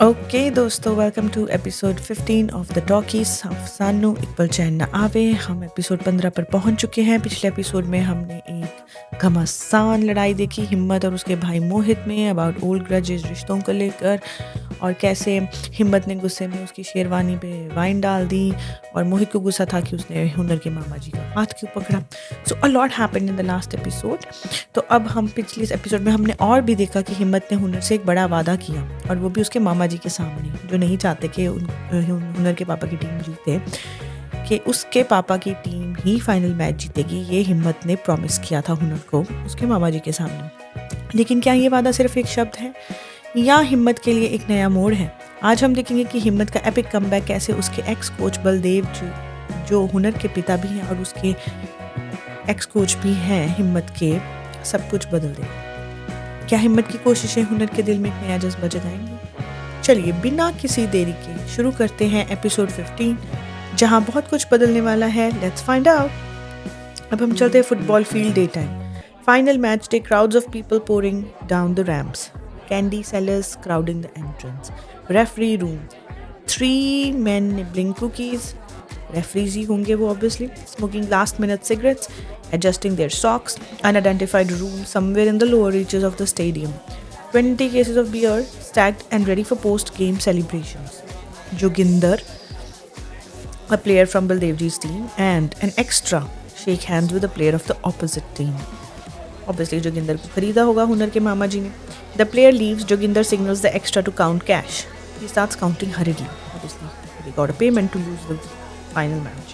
Okay दोस्तों, welcome to episode 15 of the talkies of सानू इक्वल चैन न आवे। हम एपिसोड 15 पर पहुंच चुके हैं। पिछले एपिसोड में हमने एक घमासान लड़ाई देखी हिम्मत और उसके भाई मोहित में अबाउट ओल्ड ग्रजेस, रिश्तों को लेकर, और कैसे हिम्मत ने गुस्से में उसकी शेरवानी पे वाइन डाल दी और मोहित को गुस्सा था कि उसने हुनर के मामा जी का हाथ क्यों पकड़ा। So a lot happened in the last episode. तो अब हम पिछले एपिसोड में हमने और भी देखा कि हिम्मत ने हुनर से एक बड़ा वादा किया, और वो भी उसके मामा जी के सामने, जो नहीं चाहते कि हुनर के पापा की टीम जीते, कि उसके पापा की टीम ही फाइनल मैच जीतेगी। ये हिम्मत ने प्रॉमिस किया था हुनर को उसके मामा जी के सामने। लेकिन क्या ये वादा सिर्फ एक शब्द है या हिम्मत के लिए एक नया मोड़ है? आज हम देखेंगे कि हिम्मत का एपिक कमबैक कैसे उसके एक्स कोच बलदेव जो हुनर के पिता भी हैं और उसके एक्स कोच भी हैं हिम्मत के, सब कुछ बदल देगा। क्या हिम्मत की कोशिशें हुनर के दिल में एक नया जज्बा जगाएंगी? चलिए बिना किसी देरी के शुरू करते हैं एपिसोड 15, जहां बहुत कुछ बदलने वाला है। Let's find out. अब हम चलते हैं football field day time. Final match day, crowds of people pouring down the ramps, candy sellers crowding the entrance, referee room, 3 men nibbling cookies, referees ही होंगे वो obviously, smoking last minute cigarettes, adjusting their socks, unidentified room somewhere in the lower reaches of the stadium, 20 cases of beer stacked and ready for post-game celebrations. Joginder, a player from Baldev'steamblades team, and an extra shake hands with a player of the opposite team. Obviously, Joginder को खरीदा होगा हुनर के मामा जी ने. The player leaves. Joginder signals the extra to count cash. He starts counting hurriedly. Obviously, he got a payment to lose the final match.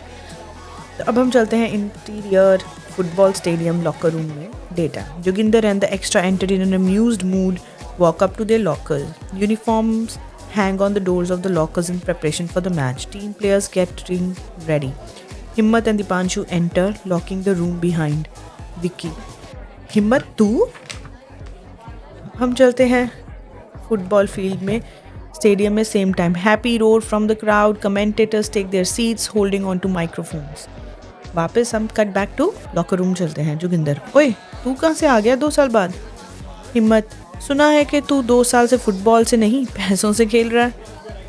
तो अब हम चलते हैं interior football stadium locker room में. Data. Joginder and the extra enter in an amused mood, walk up to their lockers. Uniforms hang on the doors of the lockers in preparation for the match. Team players getting ready. Himmat and Dipanshu enter, locking the room behind. Vicky. हिम्मत तू? हम चलते हैं football field में, stadium में. Same time, happy roar from the crowd, commentators take their seats holding on to microphones. वापस हम cut back to locker room चलते हैं. जोगिंदर, ओए तू कहाँ से आ गया 2 साल बाद? हिम्मत, सुना है कि तू 2 साल से फुटबॉल से नहीं पैसों से खेल रहा है,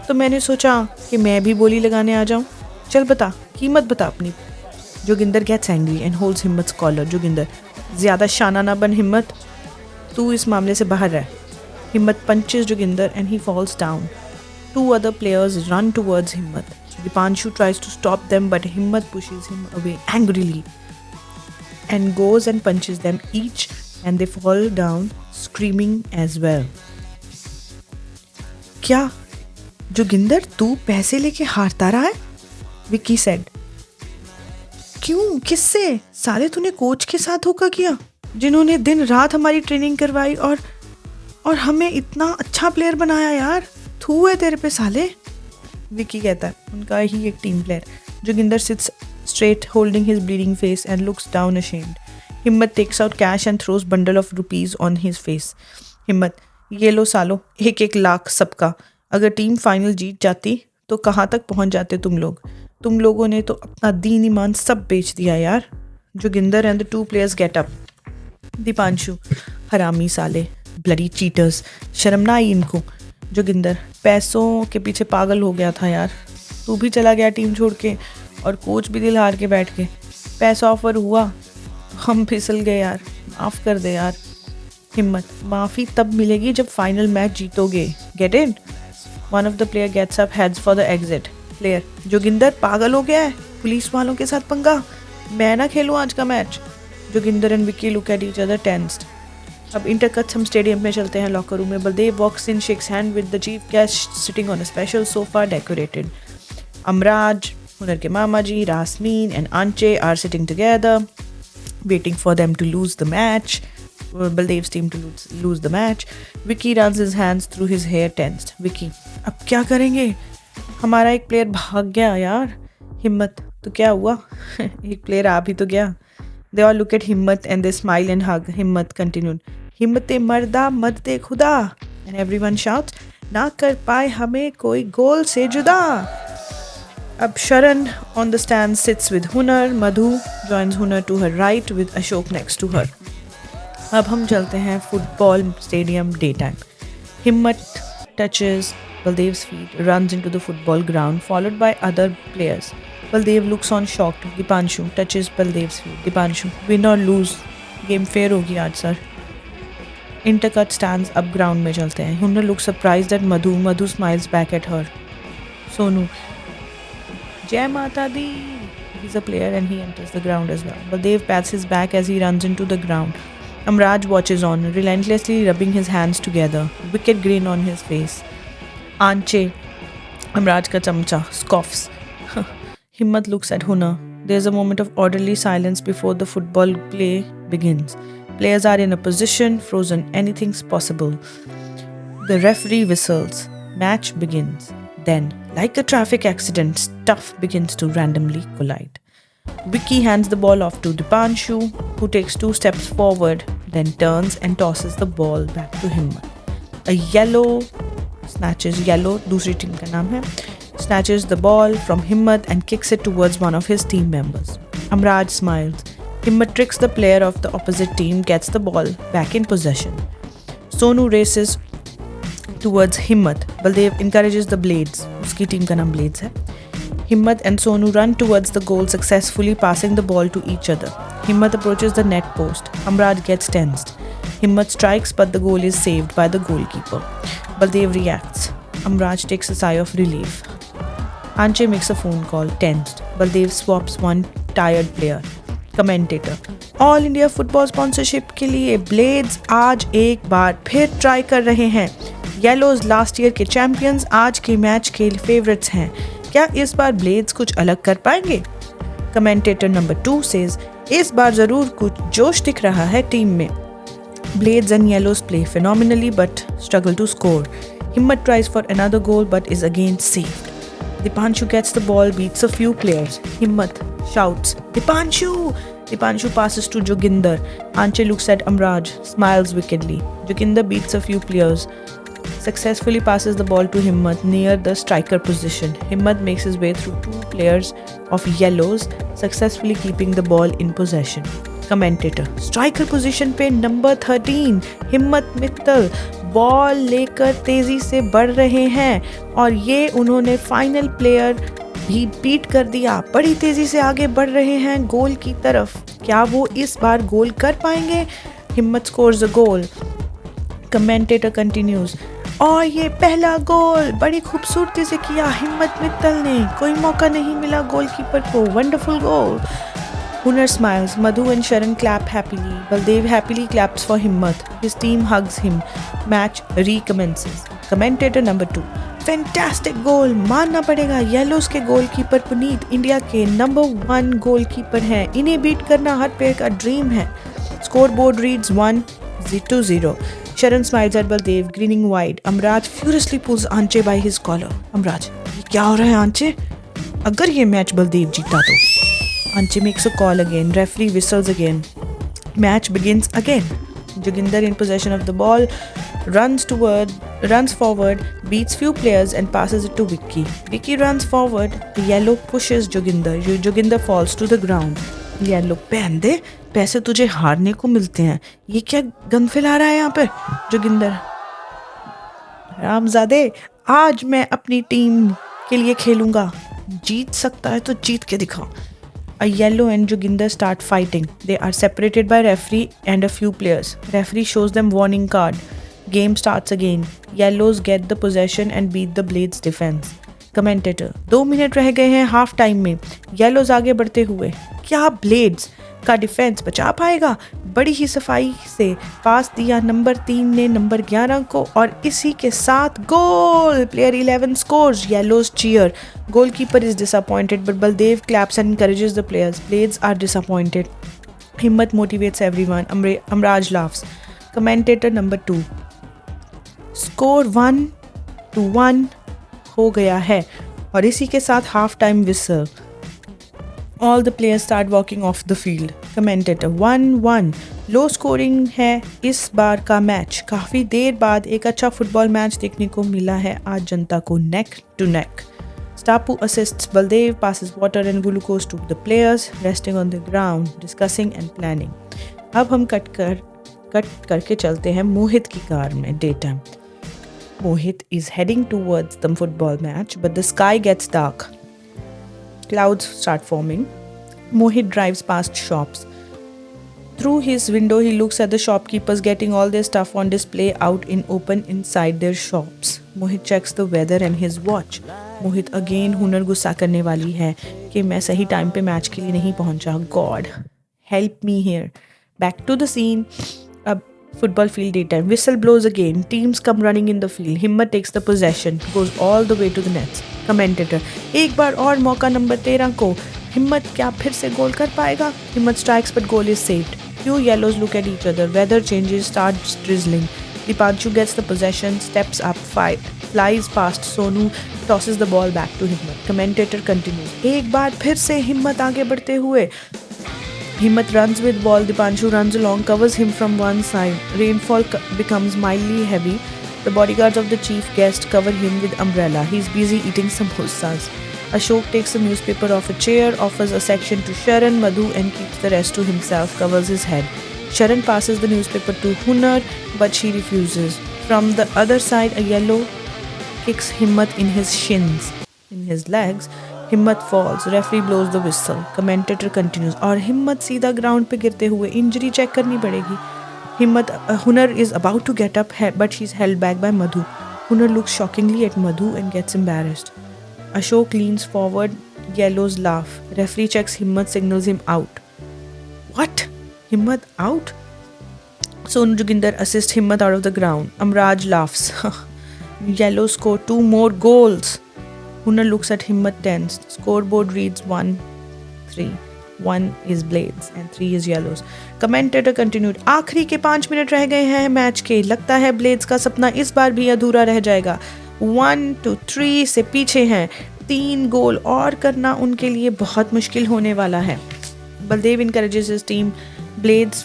तो मैंने सोचा कि मैं भी बोली लगाने आ जाऊँ. चल बता, कीमत बता अपनी. Joginder gets angry and holds Himmat's collar. Joginder, ज़्यादा शाना ना बन हिम्मत, तू इस मामले से बाहर रह. हिम्मत punches Joginder and he falls down. 2 other players run towards Himmat. Dipanshu tries to stop them, but Himmat pushes him away angrily and goes and punches them each, and they fall down screaming as well. क्या जोगिंदर तू पैसे लेके हारता रहा है? Vicky said. क्यों, किससे? साले तूने कोच के साथ धोखा किया, जिन्होंने दिन रात हमारी ट्रेनिंग करवाई और हमें इतना अच्छा प्लेयर बनाया यार. थू है तेरे पे साले. विकी कहता है, उनका ही एक team player. Joginder sits straight holding his bleeding face and looks down ashamed. Himmat takes out cash and throws bundle of rupees on his face. Himmat, ये लो सालो, 1-1 लाख सबका. अगर टीम फाइनल जीत जाती तो कहाँ तक पहुँच जाते तुम लोग? तुम लोगों ने तो अपना दीन ईमान सब बेच दिया यार. Joginder and the 2 players get up. Deepanshu, हरामी साले, ब्लडी चीटर्स, शर्म ना आई इनको. जोगिंदर, पैसों के पीछे पागल हो गया था यार. तू भी चला गया टीम छोड़ के, और कोच भी दिल हार के बैठ के. पैसा ऑफर हुआ तो हम फिसल गए यार, माफ़ कर दे यार. हिम्मत, माफ़ी तब मिलेगी जब फाइनल मैच जीतोगे. Get it? One of the player gets up, heads for the exit. Player, Joginder पागल हो गया है, पुलिस वालों के साथ पंगा. मैं ना खेलूँ आज का match. Joginder and Vicky look at each other tensed. अब इंटरकट्स हम स्टेडियम में चलते हैं लॉकर रूम में. Baldev walks in, shakes hand with the chief guest sitting on a special sofa decorated. Amraj, Hunar के मामा ji, Rasmeen and Aanche are sitting together waiting for them to lose the match. Baldev's team to lose the match. Vicky runs his hands through his hair tensed. Vicky, अब क्या करेंगे? हमारा एक player भाग गया यार. हिम्मत, तो क्या हुआ? एक प्लेयर आ भी तो गया. They all look at Himmat and they smile and hug. Himmat continued. हिम्मत मर्दा मत दे खुदा. And everyone shouts, ना कर पाए हमें कोई गोल से जुदा. अब Sharan on the stand sits with Hunar. Madhu joins Hunar to her right with Ashok next to her. अब हम चलते हैं फुटबॉल स्टेडियम डे टाइम. हिम्मत touches Baldev's feet, runs into the football ground, followed by other players. Baldev looks on shocked. Dipanshu touches Baldev's feet. Dipanshu, win or lose, game fair होगी आज sir. Intercut stands up ground में चलते हैं. Hunna looks surprised at Madhu. Madhu smiles back at her. Sonu, Jai Mata Di. He's a player and he enters the ground as well. Baldev pats his back as he runs into the ground. Amraj watches on, relentlessly rubbing his hands together. Wicked grin on his face. Anche, Amraj ka chamcha, scoffs. Himmat looks at Hunna. There's a moment of orderly silence before the football play begins. Players are in a position, frozen, anything's possible. The referee whistles. Match begins. Then, like a traffic accident, stuff begins to randomly collide. Vicky hands the ball off to Dipanshu, who takes 2 steps forward, then turns and tosses the ball back to Himmat. A yellow snatches दूसरी team का नाम है, snatches the ball from Himmat and kicks it towards one of his team members. Amraj smiles. Himmat tricks the player of the opposite team, gets the ball back in possession. Sonu races towards Himmat. Baldev encourages the Blades. उसकी team का नाम Blades है. Himmat and Sonu run towards the goal, successfully passing the ball to each other. Himmat approaches the net post. Amraj gets tensed. Himmat strikes, but the goal is saved by the goalkeeper. Baldev reacts. Amraj takes a sigh of relief. Anche makes a phone call, tensed. Baldev swaps one tired player. Commentator. All India football sponsorship के लिए blades आज एक बार फिर try कर रहे हैं. Yellows last year के champions आज के मैच के फेवरेट्स हैं. क्या इस बार ब्लेड्स कुछ अलग कर पाएंगे? कमेंटेटर नंबर 2 सेज, इस बार जरूर कुछ जोश दिख रहा है टीम में. Blades and yellows play phenomenally but struggle to score. Himmat tries for another goal but is again saved. Dipanshu gets the ball, beats a few players. Himmat shouts, Dipanshu! Dipanshu passes to Joginder. Anche looks at Amraj, smiles wickedly. Joginder beats a few players, successfully passes the ball to Himmat near the striker position. Himmat makes his way through 2 players of yellows, successfully keeping the ball in possession. Commentator, striker position पे number 13 हिम्मत Mittal ball लेकर तेजी से बढ़ रहे हैं और ये उन्होंने फाइनल प्लेयर भी बीट कर दिया. बड़ी तेजी से आगे बढ़ रहे हैं गोल की तरफ. क्या वो इस बार गोल कर पाएंगे? हिम्मत स्कोर्स अ गोल. कमेंटेटर कंटिन्यूज, और ये पहला गोल बड़ी खूबसूरती से किया हिम्मत मित्तल ने. कोई मौका नहीं मिला गोलकीपर को. Wonderful goal. Hunnar smiles. Madhu and Sharan clap happily. Baldev happily claps for Himmat. His team hugs him. Match recommences. Commentator number 2. Fantastic goal. मानना पड़ेगा येलोस के गोलकीपर पुनीत इंडिया के नंबर 1 गोलकीपर हैं. इन्हें बीट करना हर प्लेयर का dream है. Scoreboard reads 1-0. Sharan smiles at Baldev, grinning wide. Amraj furiously pulls Anche by his collar. Amraj, ये क्या हो रहा है Anche? अगर ये मैच बलदेव जीता तो. Anche makes a call again. Referee whistles again. Match begins again. Joginder in possession of the ball runs forward, beats few players and passes it to Vicky. Vicky runs forward. The yellow pushes Joginder. Joginder falls to the ground. Yellow, पहन दे, पैसे तुझे हारने को मिलते हैं. ये क्या gun फैला रहा है यहाँ पर? Joginder, रामजादे, आज मैं अपनी टीम के लिए खेलूंगा. जीत सकता है तो जीत के दिखा. A yellow and Joginder start fighting. They are separated by referee and a few players. Referee shows them warning card. Game starts again. Yellows get the possession and beat the Blades defense. Commentator, 2 minute रह गए हैं half time में. Yellows आगे बढ़ते हुए. क्या Blades का defence बचा पाएगा? बड़ी ही सफाई से पास दिया नंबर 3 ने नंबर 11 को और इसी के साथ गोल. Player 11 scores. Yellows cheer. Goalkeeper is disappointed but Baldev claps and encourages the players. Blades are disappointed. Himmat motivates everyone. Amraj laughs. Commentator number 2. Score 1-1 हो गया है और इसी के साथ half time whistle. All the players start walking off the field. Commentator 1-1. Low scoring है इस बार का मैच. काफ़ी देर बाद एक अच्छा फुटबॉल मैच देखने को मिला है आज जनता को. Neck to neck. Stapu assists Baldev, passes water and glucose to the players, resting on the ground, discussing and planning. अब हम कट करके चलते हैं मोहित की कार में. Day time. Mohit is heading towards the football match, but the sky gets dark. Clouds start forming. Mohit drives past shops. Through his window, he looks at the shopkeepers getting all their stuff on display out in open inside their shops. Mohit checks the weather and his watch. Mohit again हुनर गुस्सा करने वाली है कि मैं सही time पे match के लिए नहीं पहुंचा. God, help me here. Back to the scene. अब football field daytime. Whistle blows again. Teams come running in the field. Himmat takes the possession. Goes all the way to the nets. Commentator. एक बार और मौका number 13 को. हिम्मत क्या फिर से गोल कर पाएगा? Himmat strikes but goal is saved. Few yellows look at each other. Weather changes, starts drizzling. Dipanshu gets the possession, steps up, flies past Sonu, tosses the ball back to Himmat. Commentator continues. एक बार फिर से हिम्मत आगे बढ़ते हुए. Himmat runs with ball. Dipanshu runs along, covers him from one side. Rainfall becomes mildly heavy. The bodyguards of the chief guest cover him with umbrella. He's busy eating samosas. Ashok takes a newspaper off a chair, offers a section to Sharan, Madhu and keeps the rest to himself, covers his head. Sharan passes the newspaper to Hunar, but she refuses. From the other side, a yellow kicks Himmat in his shins. In his legs, Himmat falls. Referee blows the whistle. Commentator continues. और हिम्मत सीधा ground पे गिरते हुए injury check करनी पड़ेगी. Hunar is about to get up, but she's held back by Madhu. Hunar looks shockingly at Madhu and gets embarrassed. Ashok leans forward. Yellows laugh. Referee checks Himmat, signals him out. What? Himmat out? Sonu Joginder assists Himmat out of the ground. Amraj laughs. Yellows score 2 more goals. Hunar looks at Himmat tensed. Scoreboard reads 1-3. 1 is Blades and 3 is Yellows. Commentator continued. आखिरी के 5 minute रह गए हैं match के. लगता है Blades का सपना इस बार भी अधूरा रह जाएगा. 1-3 से पीछे हैं. 3 गोल और करना उनके लिए बहुत मुश्किल होने वाला है. Baldev encourages his team. Blades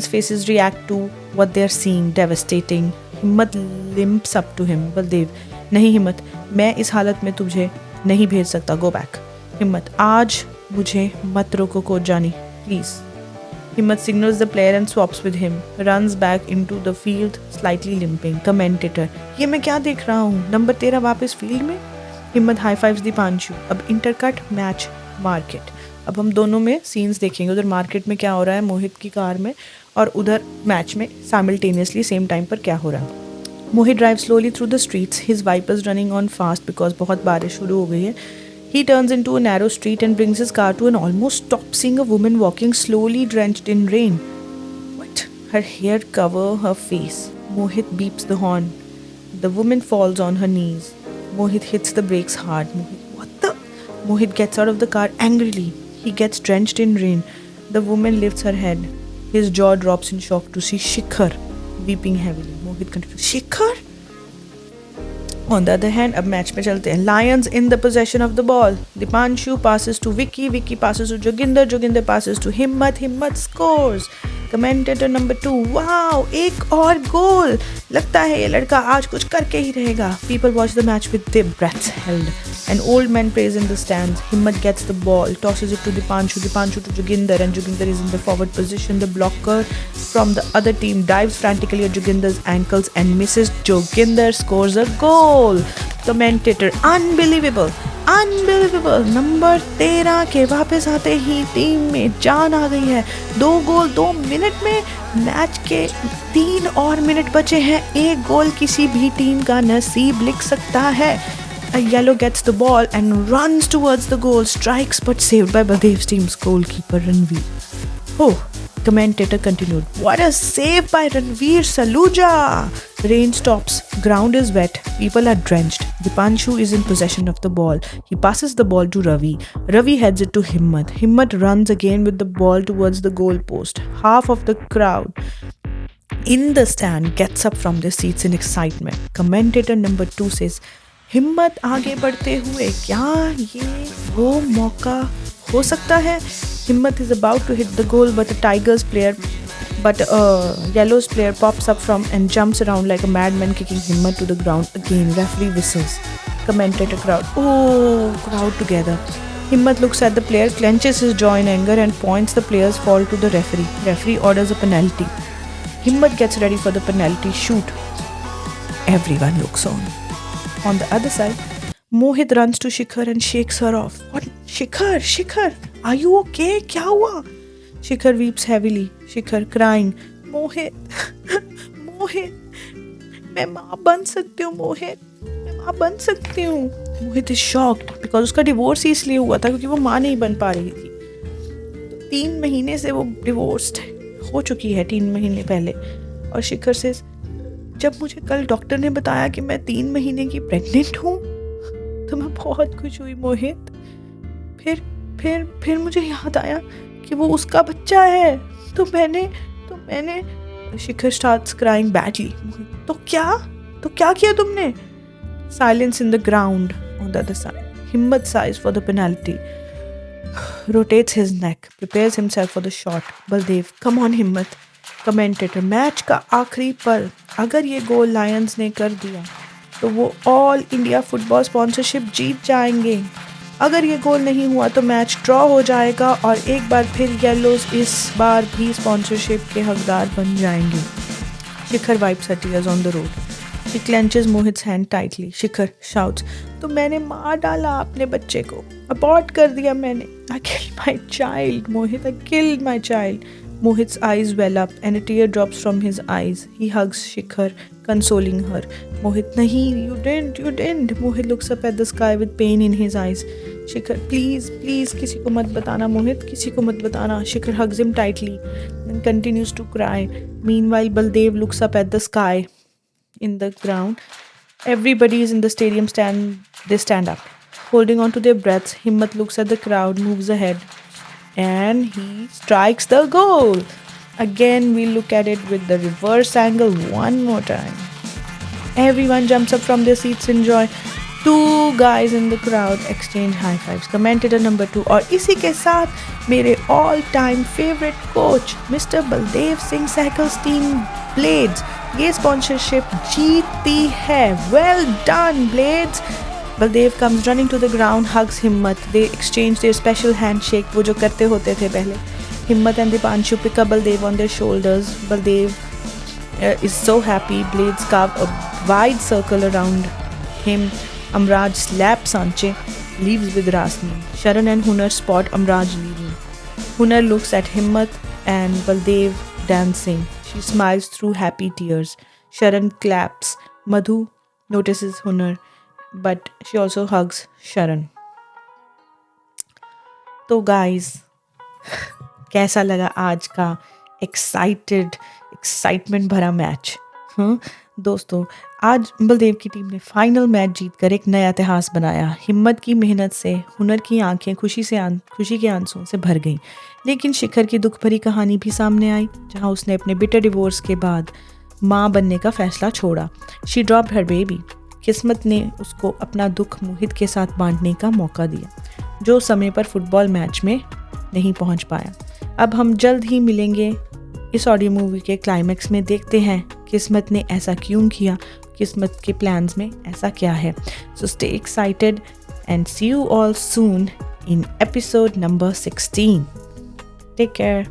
faces react to what they are seeing, devastating. Himmat limps up to him. Baldev, नहीं हिम्मत, मैं इस हालत में तुझे नहीं भेज सकता. Go back. हिम्मत, आज मुझे मत रोको कोच जानी, please. Himmat signals the player and swaps with him. Runs back into the field, slightly limping. Commentator, ये मैं क्या देख रहा हूँ? नंबर 13 वापस फील्ड में. हिम्मत हाई फाइव्स दीपांशु. अब इंटरकट मैच मार्केट. अब हम दोनों में सीन्स देखेंगे. उधर मार्केट में क्या हो रहा है मोहित की कार में, और उधर मैच में साइमल्टेनियसली सेम टाइम पर क्या हो रहा है. Mohit drives slowly through the streets. His wipers running on fast because बहुत बारिश शुरू हो गई है. He turns into a narrow street and brings his car to an almost stop, seeing a woman walking slowly drenched in rain. What? Her hair cover her face. Mohit beeps the horn. The woman falls on her knees. Mohit hits the brakes hard. What the? Mohit gets out of the car angrily. He gets drenched in rain. The woman lifts her head. His jaw drops in shock to see Shikhar weeping heavily. Mohit continues. Shikhar? On the other hand, अब match में चलते हैं. Lions in the possession of the ball. Dipanshu passes to Vicky. Vicky passes to Joginder. Joginder passes to Himmat. Himmat scores. Commentator number 2. Wow, एक और गोल. लगता है ये लड़का आज कुछ करके ही रहेगा. People watch the match with their breaths held. An old man prays in the stands. Himmat gets the ball, tosses it to Dipanshu. Dipanshu to Joginder, and Joginder is in the forward position. The blocker from the other team dives frantically at Joginder's ankles and misses. Joginder scores a goal. Commentator, unbelievable. Number 13 के वापस आते ही team में जान आ गई है. 2 गोल 2 minute में. Match के 3 और मिनट बचे हैं. 1 गोल किसी भी टीम का नसीब लिख सकता है. A yellow gets the ball and runs towards the goal, strikes but saved by Baldev's team's goalkeeper Ranveer. Oh, commentator continued. What a save by Ranveer Saluja! Rain stops, ground is wet, people are drenched. Dipanshu is in possession of the ball. He passes the ball to Ravi. Ravi heads it to Himmat. Himmat runs again with the ball towards the goal post. Half of the crowd in the stand gets up from their seats in excitement. Commentator number 2 says, हिम्मत आगे बढ़ते हुए क्या ये वो मौका हो सकता है? Himmat is about to hit the goal, but a Yellow's player pops up from and jumps around like a madman, kicking Himmat to the ground again. Referee whistles. Commentator crowd. Oh, crowd together. Himmat looks at the player, clenches his jaw in anger and points the player's fall to the referee. Referee orders a penalty. Himmat gets ready for the penalty shoot. Everyone looks on. On the other side, Mohit runs to Shikhar and shakes her off. What? Shikhar, are you okay? क्या हुआ? Shikhar weeps heavily. Shikhar crying. Mohit, मैं माँ बन सकती हूँ Mohit, मैं माँ बन सकती हूँ. Mohit is shocked because उसका डिवोर्स इसलिए हुआ था क्योंकि वो माँ नहीं बन पा रही थी. तो 3 महीने से वो डिवोर्स्ड हो चुकी है, 3 महीने पहले. और शिखर से जब मुझे कल डॉक्टर ने बताया कि मैं 3 महीने की प्रेग्नेंट हूँ तो मैं बहुत खुश हुई Mohit. फिर मुझे याद आया कि वो उसका बच्चा है. तो मैंने शिखर starts crying badly. तो क्या किया तुमने? Silence in the ground on the other side. Himmat sighs for the penalty, rotates his neck, prepares himself for the shot. Baldev, come on Himmat. Commentator, match का आखिरी पल, अगर ये गोल लायंस ने कर दिया तो वो ऑल इंडिया फुटबॉल स्पॉन्सरशिप जीत जाएंगे. अगर ये गोल नहीं हुआ तो मैच ड्रॉ हो जाएगा और एक बार फिर येलोज इस बार भी स्पॉन्सरशिप के हकदार बन जाएंगे. शिखर wipes her tears on the road. She clenches Mohit's hand tightly. Shikhar shouts, तो मैंने मार डाला अपने बच्चे को, अबॉर्ट कर दिया मैंने. I killed my child, Mohit, I killed my child. Mohit's eyes well up and a tear drops from his eyes. He hugs Shikhar, consoling her. Mohit, nahi, you didn't. Mohit looks up at the sky with pain in his eyes. Shikhar, please, किसी को मत बताना Mohit, किसी को मत बताना. Shikhar hugs him tightly and continues to cry. Meanwhile, Baldev looks up at the sky in the ground. Everybody is in the stadium they stand up. Holding on to their breaths, Himmat looks at the crowd, moves ahead, and he strikes the goal. Again, we look at it with the reverse angle one more time. Everyone jumps up from their seats in joy. 2 guys in the crowd exchange high fives. Commentator number 2. और इसी के साथ मेरे all time favorite coach Mr. Baldev Singh cycles team blades ये sponsorship जीतती है. Well done, Blades. Baldev comes running to the ground, hugs Himmat. They exchange their special handshake, वो जो करते होते थे पहले. Himmat and Dipanshu pick up Baldev on their shoulders. Baldev is so happy. Blades carve a wide circle around him. Amraj slaps Sanche, leaves with Rasni. Sharan and Hunar spot Amraj leaving. Hunar looks at Himmat and Baldev dancing. She smiles through happy tears. Sharan claps. Madhu notices Hunar, but she also hugs Sharan. तो guys, कैसा लगा आज का excitement भरा match? दोस्तों, आज बलदेव की team ने फाइनल मैच जीतकर एक नया इतिहास बनाया. हिम्मत की मेहनत से हुनर की आंखें खुशी के आंसुओं से भर गईं. लेकिन शिखर की दुख भरी कहानी भी सामने आई, जहां उसने अपने बिटर डिवोर्स के बाद माँ बनने का फैसला छोड़ा. She dropped her baby. किस्मत ने उसको अपना दुख मोहित के साथ बांटने का मौका दिया, जो समय पर फुटबॉल मैच में नहीं पहुंच पाया. अब हम जल्द ही मिलेंगे इस ऑडियो मूवी के क्लाइमैक्स में. देखते हैं किस्मत ने ऐसा क्यों किया, किस्मत के प्लान्स में ऐसा क्या है. So stay excited and see you all soon in episode number 16. Take care.